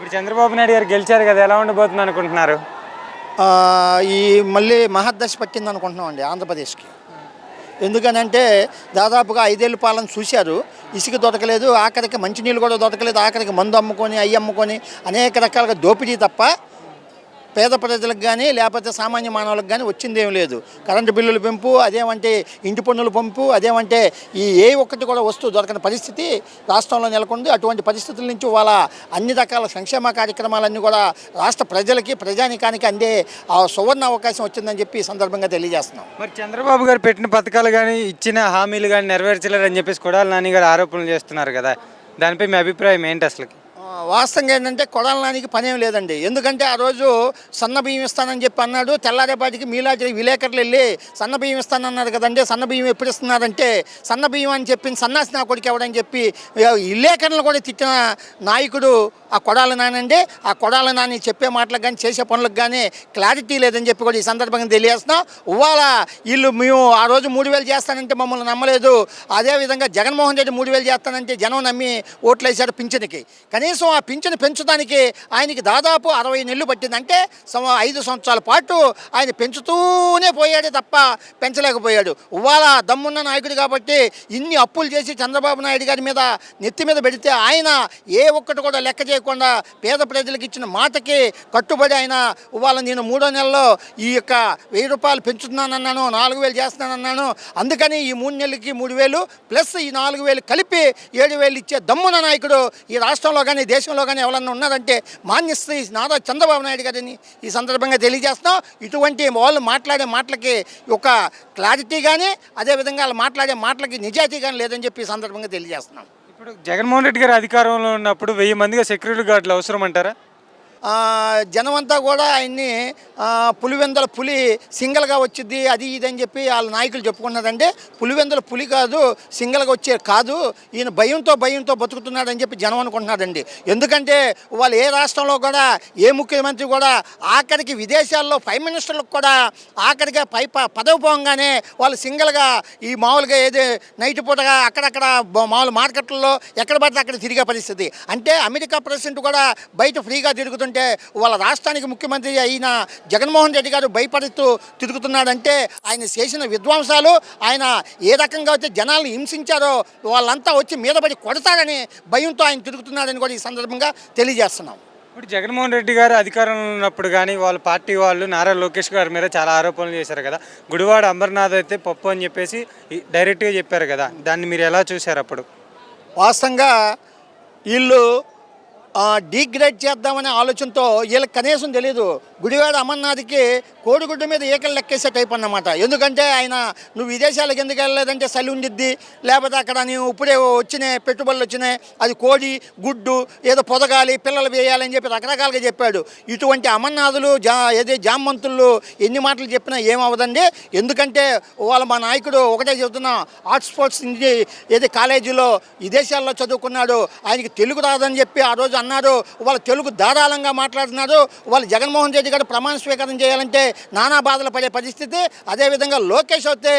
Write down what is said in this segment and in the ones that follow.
ఇప్పుడు చంద్రబాబు నాయుడు గారు గెలిచారు కదా, ఎలా ఉండబోతుంది అనుకుంటున్నారు? ఈ మళ్ళీ మహద్దశ పట్టింది అనుకుంటున్నామండి ఆంధ్రప్రదేశ్కి. ఎందుకనంటే దాదాపుగా 5 ఏళ్ళు పాలన చూశారు. ఇసుక దొరకలేదు, ఆఖరికి మంచినీళ్ళు కూడా దొరకలేదు, ఆఖరికి మందు అమ్ముకొని అయ్యి అమ్ముకొని అనేక రకాలుగా దోపిడీ తప్ప పేద ప్రజలకు కానీ లేకపోతే సామాన్య మానవులకు కానీ వచ్చిందేం లేదు. కరెంటు బిల్లుల పెంపు, అదేమంటే ఇంటి పన్నుల పెంపు, అదేమంటే ఏ ఒక్కటి కూడా వస్తువు దొరకని పరిస్థితి రాష్ట్రంలో నెలకొంది. అటువంటి పరిస్థితుల నుంచి వాళ్ళ అన్ని రకాల సంక్షేమ కార్యక్రమాలన్నీ కూడా రాష్ట్ర ప్రజలకి ప్రజానికానికి అందే సువర్ణ అవకాశం వచ్చిందని చెప్పి ఈ సందర్భంగా తెలియజేస్తున్నాం. మరి చంద్రబాబు గారు పెట్టిన పథకాలు కానీ ఇచ్చిన హామీలు కానీ నెరవేర్చలేరని చెప్పేసి కొడాలి నాని గారు ఆరోపణలు చేస్తున్నారు కదా, దానిపై మీ అభిప్రాయం ఏంటి అసలు? వాస్తవంగా ఏంటంటే కొడాలి నానికి పనేం లేదండి. ఎందుకంటే ఆ రోజు సన్న బియ్యం ఇస్తానని చెప్పి అన్నాడు. తెల్లారేపాటికి మీలాంటి విలేకరులు వెళ్ళి సన్న బియ్యం ఇస్తానన్నారు కదండి, సన్న బియ్యం ఎప్పుడు ఇస్తున్నారంటే సన్న బియ్యం అని చెప్పి సన్నాసి నా కొడుకు ఎవడని చెప్పి విలేకరులు కూడా తిట్టిన నాయకుడు ఆ కొడాలి నానండి. ఆ కొడాలి నాని చెప్పే మాటలకు కానీ చేసే పనులకు కానీ క్లారిటీ లేదని చెప్పి కూడా ఈ సందర్భంగా తెలియజేస్తున్నాం. ఇవాళ వీళ్ళు మేము ఆ రోజు 3,000 చేస్తానంటే మమ్మల్ని నమ్మలేదు. అదేవిధంగా జగన్మోహన్ రెడ్డి 3,000 చేస్తానంటే జనం నమ్మి ఓట్లు వేశారు పింఛన్కి. కనీసం ఆ పింఛను పెంచడానికి ఆయనకి దాదాపు 60 నెలలు పట్టింది. అంటే 5 సంవత్సరాల పాటు ఆయన పెంచుతూనే పోయాడు తప్ప పెంచలేకపోయాడు. ఇవాళ దమ్మున్న నాయకుడు కాబట్టి ఇన్ని అప్పులు చేసి చంద్రబాబు నాయుడు గారి మీద నెత్తి మీద పెడితే ఆయన ఏ ఒక్కటి కూడా లెక్క చేయకుండా పేద ప్రజలకు ఇచ్చిన మాటకి కట్టుబడి ఆయన ఇవాళ నేను 3వ నెలలో ఈ యొక్క 1000 రూపాయలు పెంచుతున్నానన్నాను, 4,000 చేస్తున్నానన్నాను. అందుకని ఈ 3 నెలలకి 3,000 ప్లస్ ఈ 4,000 కలిపి 7,000 ఇచ్చే దమ్మున్న నాయకుడు ఈ రాష్ట్రంలో కానీ దేశంలో కానీ ఎవరన్నా ఉన్నారంటే మాన్యశ్రీ నారా చంద్రబాబు నాయుడు గారిని ఈ సందర్భంగా తెలియజేస్తున్నాం. ఇటువంటి వాళ్ళు మాట్లాడే మాటలకి ఒక క్లారిటీ కానీ అదేవిధంగా వాళ్ళు మాట్లాడే మాటలకి నిజాయితీ కానీ లేదని చెప్పి ఈ సందర్భంగా తెలియజేస్తున్నాం. ఇప్పుడు జగన్మోహన్ రెడ్డి గారు అధికారంలో ఉన్నప్పుడు 1000 మందిగా సెక్యూరిటీ గార్డులు అవసరం అంటారా? జనమంతా కూడా ఆయన్ని పులివెందల పులి సింగల్గా వచ్చింది అది ఇది అని చెప్పి వాళ్ళ నాయకులు చెప్పుకున్నారంటే పులివెందల పులి కాదు, సింగల్గా వచ్చే కాదు, ఈయన భయంతో బతుకుతున్నాడని చెప్పి జనం అనుకుంటున్నాడండి. ఎందుకంటే వాళ్ళు ఏ రాష్ట్రంలో కూడా ఏ ముఖ్యమంత్రి కూడా ఆఖరికి విదేశాల్లో ప్రైమ్ మినిస్టర్లకు కూడా ఆఖరిగా పదవి పోగానే వాళ్ళు సింగల్గా ఈ మామూలుగా ఏది నైట్ పూటగా అక్కడక్కడ మామూలు మార్కెట్లలో ఎక్కడ పడితే అక్కడ తిరిగే పరిస్థితి. అంటే అమెరికా ప్రెసిడెంట్ కూడా బయట ఫ్రీగా తిరుగుతుంటే వాళ్ళ రాష్ట్రానికి ముఖ్యమంత్రి అయిన జగన్మోహన్ రెడ్డి గారు భయపడుతూ తిరుగుతున్నాడంటే ఆయన చేసిన విధ్వంసాలు, ఆయన ఏ రకంగా అయితే జనాలను హింసించారో వాళ్ళంతా వచ్చి మీదపడి కొడతారని భయంతో ఆయన తిరుగుతున్నాడని కూడా ఈ సందర్భంగా తెలియజేస్తున్నాం. ఇప్పుడు జగన్మోహన్ రెడ్డి గారు అధికారంలో ఉన్నప్పుడు కానీ వాళ్ళ పార్టీ వాళ్ళు నారా లోకేష్ గారి మీద చాలా ఆరోపణలు చేశారు కదా. గుడివాడ అమర్నాథ్ అయితే పప్పు అని చెప్పేసి డైరెక్ట్గా చెప్పారు కదా, దాన్ని మీరు ఎలా చూశారు? అప్పుడు వాస్తవంగా వీళ్ళు డీగ్రేడ్ చేద్దామనే ఆలోచనతో వీళ్ళకి కనీసం తెలియదు. గుడివాడ అమర్నాథ్కి కోడిగుడ్డు మీద ఈకలు లెక్కేసే టైప్ అన్నమాట. ఎందుకంటే ఆయన నువ్వు విదేశాలకు ఎందుకు వెళ్ళలేదంటే చలి ఉండిద్ది, లేకపోతే అక్కడ నీవు ఇప్పుడే వచ్చినాయి పెట్టుబడులు వచ్చినాయి, అది కోడి గుడ్డు ఏదో పొదగాలి పిల్లలు వేయాలని చెప్పి రకరకాలుగా చెప్పాడు. ఇటువంటి అమర్నాథులు జామంతులు ఎన్ని మాటలు చెప్పినా ఏమవదండి. ఎందుకంటే వాళ్ళ మా నాయకుడు ఒకటే చెబుతున్నా, ఆర్ట్స్ ఏది కాలేజీలో విదేశాల్లో చదువుకున్నాడు, ఆయనకి తెలుగు రాదని చెప్పి ఆ రోజు అన్నారు. వాళ్ళు తెలుగు ధారాళంగా మాట్లాడుతున్నారు. వాళ్ళు జగన్మోహన్ రెడ్డి గారు ప్రమాణ స్వీకారం చేయాలంటే నానా బాధలు పడే పరిస్థితి. అదేవిధంగా లోకేష్ అయితే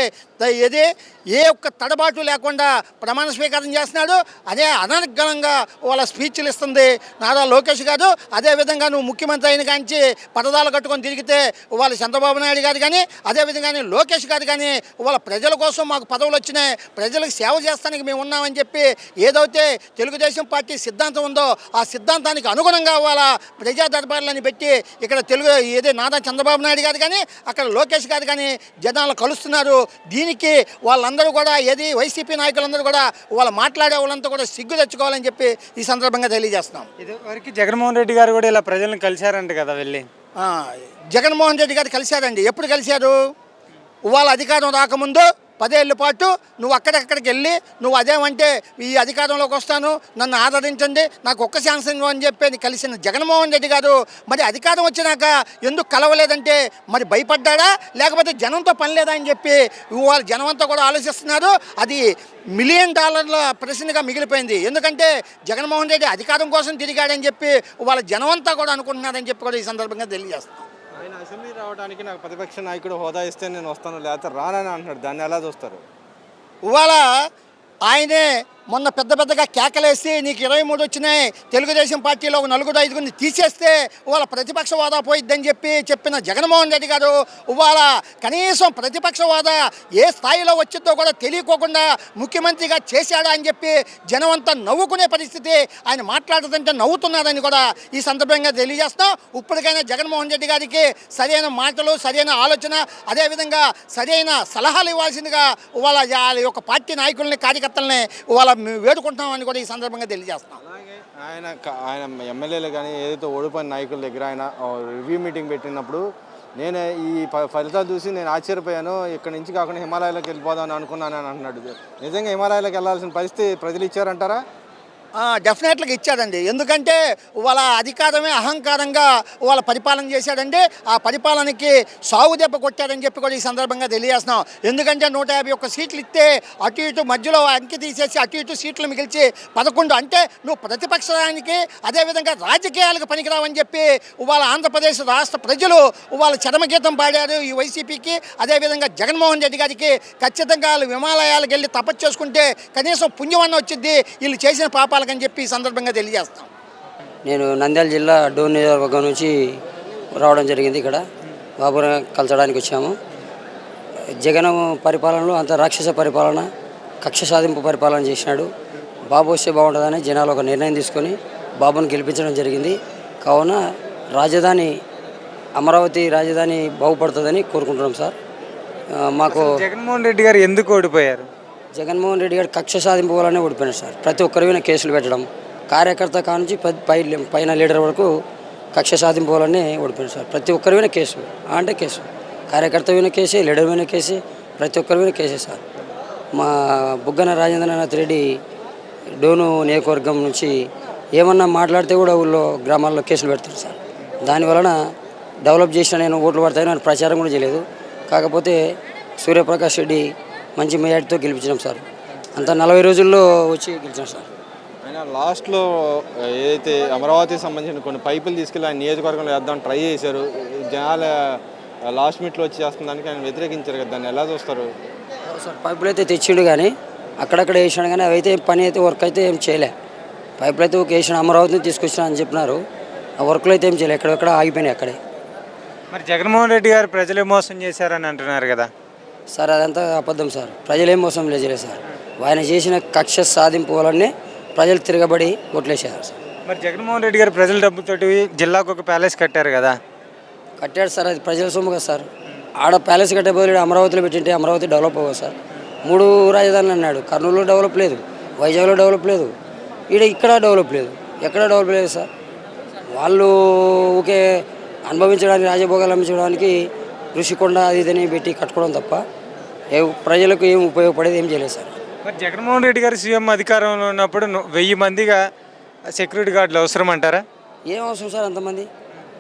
ఏ ఒక్క తడబాటు లేకుండా ప్రమాణ స్వీకారం చేస్తున్నాడు. అదే అనర్గళంగా వాళ్ళ స్పీచ్లు ఇస్తుంది నారా లోకేష్ గారు. అదేవిధంగా నువ్వు ముఖ్యమంత్రి అయిన కాంచి పరదాలు కట్టుకొని తిరిగితే వాళ్ళ చంద్రబాబు నాయుడు గారు కానీ అదేవిధంగానే లోకేష్ గారు కానీ వాళ్ళ ప్రజల కోసం మాకు పదవులు వచ్చినాయి, ప్రజలకు సేవ చేస్తానికి మేము ఉన్నామని చెప్పి ఏదైతే తెలుగుదేశం పార్టీ సిద్ధాంతం ఉందో ఆ సిద్ధాంతానికి అనుగుణంగా వాళ్ళ ప్రజా దర్బార్లని పెట్టి ఇక్కడ నారా చంద్రబాబు నాయుడు గారు కానీ అక్కడ లోకేష్ గారు కానీ జనాలు కలుస్తున్నారు. దీనికి వాళ్ళందరూ కూడా వైసీపీ నాయకులందరూ కూడా వాళ్ళు మాట్లాడే వాళ్ళంతా కూడా సిగ్గు తెచ్చుకోవాలని చెప్పి ఈ సందర్భంగా తెలియజేస్తున్నాం. ఇదివరకు జగన్మోహన్ రెడ్డి గారు కూడా ఇలా ప్రజలను కలిశారంట కదా వెళ్ళి. జగన్మోహన్ రెడ్డి గారు కలిశారండి. ఎప్పుడు కలిశారు? వాళ్ళ అధికారం రాకముందు 10 ఏళ్ళ పాటు నువ్వు అక్కడెక్కడికి వెళ్ళి నువ్వు అదేమంటే ఈ అధికారంలోకి వస్తాను నన్ను ఆదరించండి నాకు ఒక్క ఛాన్స్ అని చెప్పి కలిసిన జగన్మోహన్ రెడ్డి గారు మరి అధికారం వచ్చినాక ఎందుకు కలవలేదంటే మరి భయపడ్డా లేకపోతే జనంతో పని లేదా అని చెప్పి వాళ్ళు జనమంతా కూడా ఆలోచిస్తున్నారు. అది $1 మిలియన్ ప్రశ్నగా మిగిలిపోయింది. ఎందుకంటే జగన్మోహన్ రెడ్డి అధికారం కోసం తిరిగాడని చెప్పి వాళ్ళ జనమంతా కూడా అనుకుంటున్నారని చెప్పి కూడా ఈ సందర్భంగా తెలియజేస్తున్నాం. ఆయన అసెంబ్లీ రావడానికి నాకు ప్రతిపక్ష నాయకుడు హోదా ఇస్తే నేను వస్తాను, లేకపోతే రానని అంటున్నాడు. దాన్ని ఎలా చూస్తారు? ఇవాళ ఆయనే మొన్న పెద్ద పెద్దగా కేకలేసి నీకు 23 వచ్చినాయి, తెలుగుదేశం పార్టీలో ఒక 4-5 తీసేస్తే ఇవాళ ప్రతిపక్ష హోదా పోయిద్దని చెప్పిన జగన్మోహన్ రెడ్డి గారు ఇవాళ కనీసం ప్రతిపక్ష హోదా ఏ స్థాయిలో వచ్చిందో కూడా తెలియకోకుండా ముఖ్యమంత్రిగా చేశాడా అని చెప్పి జనం అంతా నవ్వుకునే పరిస్థితి. ఆయన మాట్లాడుతుంటే నవ్వుతున్నారని కూడా ఈ సందర్భంగా తెలియజేస్తాం. ఇప్పటికైనా జగన్మోహన్ రెడ్డి గారికి సరైన మాటలు, సరైన ఆలోచన, అదేవిధంగా సరైన సలహాలు ఇవ్వాల్సిందిగా ఇవాళ వాళ్ళ యొక్క పార్టీ నాయకుల్ని, కార్యకర్తల్ని ఇవాళ వేడుకుంటామని కూడా ఈ సందర్భంగా తెలియజేస్తాం. అలాగే ఆయన ఎమ్మెల్యేలు కానీ ఏదైతే ఓడిపోయిన నాయకుల దగ్గర ఆయన రివ్యూ మీటింగ్ పెట్టినప్పుడు నేను ఈ ఫలితాలు చూసి నేను ఆశ్చర్యపోయాను, ఇక్కడి నుంచి కాకుండా హిమాలయాలకు వెళ్ళిపోదామని అనుకున్నాను అని అంటున్నాడు. నిజంగా హిమాలయాలకు వెళ్ళాల్సిన పరిస్థితి ప్రజలు ఇచ్చారంటారా? డెఫినెట్గా ఇచ్చాడండి. ఎందుకంటే వాళ్ళ అధికారమే అహంకారంగా వాళ్ళ పరిపాలన చేశాడండి. ఆ పరిపాలనకి సాగు దెబ్బ కొట్టాడని చెప్పి కూడా ఈ సందర్భంగా తెలియజేస్తున్నాం. ఎందుకంటే 151 సీట్లు ఇస్తే అటు ఇటు మధ్యలో అంకి తీసేసి అటు ఇటు సీట్లు మిగిల్చి 11 అంటే నువ్వు ప్రతిపక్షానికి అదేవిధంగా రాజకీయాలకు పనికిరావని చెప్పి వాళ్ళ ఆంధ్రప్రదేశ్ రాష్ట్ర ప్రజలు వాళ్ళ చరమగీతం పాడారు ఈ వైసీపీకి. అదేవిధంగా జగన్మోహన్ రెడ్డి గారికి ఖచ్చితంగా వాళ్ళు హిమాలయాలకు వెళ్ళి తపస్సు చేసుకుంటే కనీసం పుణ్యమన్న వచ్చింది వీళ్ళు చేసిన పాపాలు అని చెప్పి ఈ సందర్భంగా తెలియజేస్తాం. నేను నంద్యాల జిల్లా డోన్ నియోజకవర్గం నుంచి రావడం జరిగింది. ఇక్కడ బాబుని కలచడానికి వచ్చాము. జగన్ పరిపాలనలో అంత రాక్షస పరిపాలన, కక్ష సాధింపు పరిపాలన చేసినాడు. బాబు వస్తే బాగుంటుందని జనాలు ఒక నిర్ణయం తీసుకొని బాబుని గెలిపించడం జరిగింది. కావున రాజధాని అమరావతి రాజధాని బాగుపడుతుందని కోరుకుంటున్నాం సార్. మాకు జగన్మోహన్ రెడ్డి గారు ఎందుకు ఓడిపోయారు? జగన్మోహన్ రెడ్డి గారు కక్ష సాధింపు వల్లనే ఓడిపోయినారు సార్. ప్రతి ఒక్కరి మీద కేసులు పెట్టడం, కార్యకర్త కానుంచి పైన లీడర్ వరకు కక్ష సాధింపు వల్లనే ఓడిపోయినారు సార్. ప్రతి ఒక్కరి మీద కేసు అంటే కేసు, కార్యకర్త మీద కేసే, లీడర్ మీద కేసే, ప్రతి ఒక్కరి మీద కేసే సార్. మా బుగ్గన రాజేంద్రనాథ్ రెడ్డి డోను నియోజకవర్గం నుంచి ఏమన్నా మాట్లాడితే కూడా ఊళ్ళో గ్రామాల్లో కేసులు పెడతారు సార్. దానివలన డెవలప్ చేసిన నేను ఓట్లు పడతాయని ప్రచారం కూడా చేయలేదు. కాకపోతే సూర్యప్రకాష్ రెడ్డి మంచి మెజార్టీతో గెలిపించాం సార్. అంతా 40 రోజుల్లో వచ్చి గెలిచాం సార్. ఆయన లాస్ట్లో ఏదైతే అమరావతికి సంబంధించిన కొన్ని పైపులు తీసుకెళ్ళి ఆయన నియోజకవర్గంలో వేద్దాం ట్రై చేశారు. జనాల లాస్ట్ మినిట్లో వచ్చి చేస్తున్న ఆయన వ్యతిరేకించారు కదా, దాన్ని ఎలా చూస్తారు సార్? పైపులు అయితే తెచ్చిండు కానీ అక్కడక్కడ వేసాడు కానీ అవి అయితే పని అయితే వర్క్ అయితే ఏం చేయలే. పైపులు అయితే ఒక వేసిన అమరావతిని తీసుకొచ్చినా అని చెప్పినారు. ఆ వర్క్లు అయితే ఏం చేయలే, ఎక్కడెక్కడ ఆగిపోయినాయి అక్కడే. మరి జగన్మోహన్ రెడ్డి గారు ప్రజలే మోసం చేశారని అంటున్నారు కదా సార్? అదంతా అబద్ధం సార్. ప్రజలేం మోసం లేజలే సార్. ఆయన చేసిన కక్ష సాధింపు వల్లనే ప్రజలు తిరగబడి ఓట్లేసారు సార్. మరి జగన్మోహన్ రెడ్డి గారు ప్రజల డబ్బుతోటి జిల్లాకు ఒక ప్యాలెస్ కట్టారు కదా? కట్టాడు సార్, అది ప్రజల సొమ్ము కదా సార్. ఆడ ప్యాలెస్ కట్టే బదులు అమరావతిలో పెట్టింటే అమరావతి డెవలప్ అవ్వదు సార్. 3 రాజధానులు అన్నాడు. కర్నూలులో డెవలప్ లేదు, వైజాగ్లో డెవలప్ లేదు, ఇక్కడ డెవలప్ లేదు, ఎక్కడ డెవలప్ లేదు సార్. వాళ్ళు ఊకే అనుభవించడానికి, రాజభోగాలు అందించడానికి ఋషికొండ అది ఇదని పెట్టి కట్టుకోవడం తప్ప ప్రజలకు ఏం ఉపయోగపడేది ఏం చేయలేదు సార్. మరి జగన్మోహన్ రెడ్డి గారు సీఎం అధికారంలో ఉన్నప్పుడు 1000 మందిగా సెక్యూరిటీ గార్డులు అవసరం అంటారా? ఏం అవసరం సార్ అంతమంది?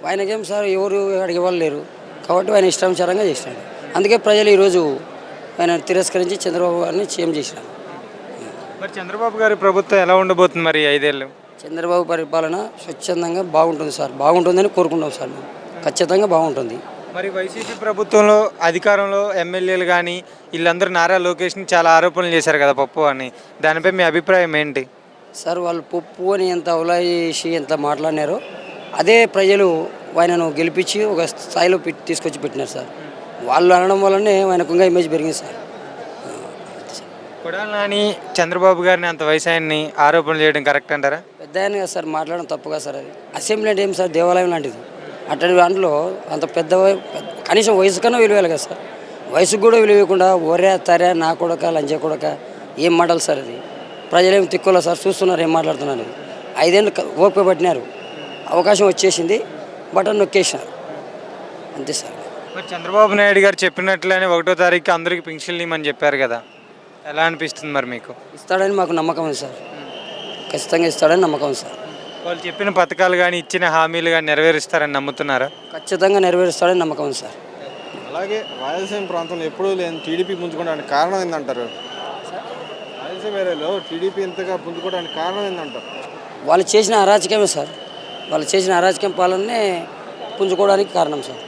ఆయనకేం సార్ ఎవరు అడిగే వాళ్ళు లేరు కాబట్టి ఆయన ఇష్టానుసారంగా చేసినాడు. అందుకే ప్రజలు ఈరోజు ఆయన తిరస్కరించి చంద్రబాబు గారిని సీఎం చేసినారు. మరి చంద్రబాబు గారి ప్రభుత్వం ఎలా ఉండబోతుంది మరి 5 ఏళ్ళు? చంద్రబాబు పరిపాలన స్వచ్ఛందంగా బాగుంటుంది సార్. బాగుంటుందని కోరుకుంటాం సార్ మేము. ఖచ్చితంగా బాగుంటుంది. మరి వైసీపీ ప్రభుత్వంలో అధికారంలో ఎమ్మెల్యేలు కానీ వీళ్ళందరూ నారా లోకేష్ని చాలా ఆరోపణలు చేశారు కదా పప్పు అని, దానిపై మీ అభిప్రాయం ఏంటి? సార్ వాళ్ళు పప్పు అని ఎంత అవలాసి ఎంత మాట్లాడినారో అదే ప్రజలు ఆయనను గెలిపించి ఒక స్థాయిలో తీసుకొచ్చి పెట్టినారు సార్. వాళ్ళు అనడం వల్లనే ఆయనకు ఇంకా ఇమేజ్ పెరిగింది సార్. కొడాలి నాని చంద్రబాబు గారిని అంత వయసు ఆయన్ని ఆరోపణలు చేయడం కరెక్ట్ అంటారా? పెద్ద ఆయన కదా సార్, మాట్లాడడం తప్పుగా సార్. అది అసెంబ్లీ అంటే ఏం సార్, దేవాలయం లాంటిది. అటువంటి దాంట్లో అంత పెద్ద కనీసం వయసు కన్నా విలువేయాలి కదా సార్. వయసుకు కూడా విలువకుండా ఒరే తరే నా కొడక లంచే కొడక ఏం మాటలు సార్ అది? ప్రజలేం తిక్కులో సార్ చూస్తున్నారు ఏం మాట్లాడుతున్నారు. 5 ఏళ్ళు ఓపిక పట్టినారు, అవకాశం వచ్చేసింది, బటన్ నొక్కేసినారు అంతే సార్. మరి చంద్రబాబు నాయుడు గారు చెప్పినట్లనే 1వ తారీఖు అందరికీ పెన్షన్లు ఇవ్వమని చెప్పారు కదా, ఎలా అనిపిస్తుంది మరి మీకు? ఇస్తాడని మాకు నమ్మకం ఉంది సార్. ఖచ్చితంగా ఇస్తాడని నమ్మకం ఉంది సార్. వాళ్ళు చెప్పిన పథకాలు కానీ ఇచ్చిన హామీలు కానీ నెరవేరుస్తారని నమ్ముతున్నారా? ఖచ్చితంగా నెరవేరుస్తాడని నమ్మకం ఉంది సార్. అలాగే రాయలసీమ ప్రాంతంలో ఎప్పుడూ లేని టీడీపీ పుంజుకోవడానికి కారణం ఏంటంటారు? రాయలసీమ ఏరియాలో టీడీపీ ఇంతగా పుంజుకోవడానికి కారణం ఏంటంటారు? వాళ్ళు చేసిన అరాచకమే సార్. వాళ్ళు చేసిన అరాచకం పాలనే పుంజుకోవడానికి కారణం సార్.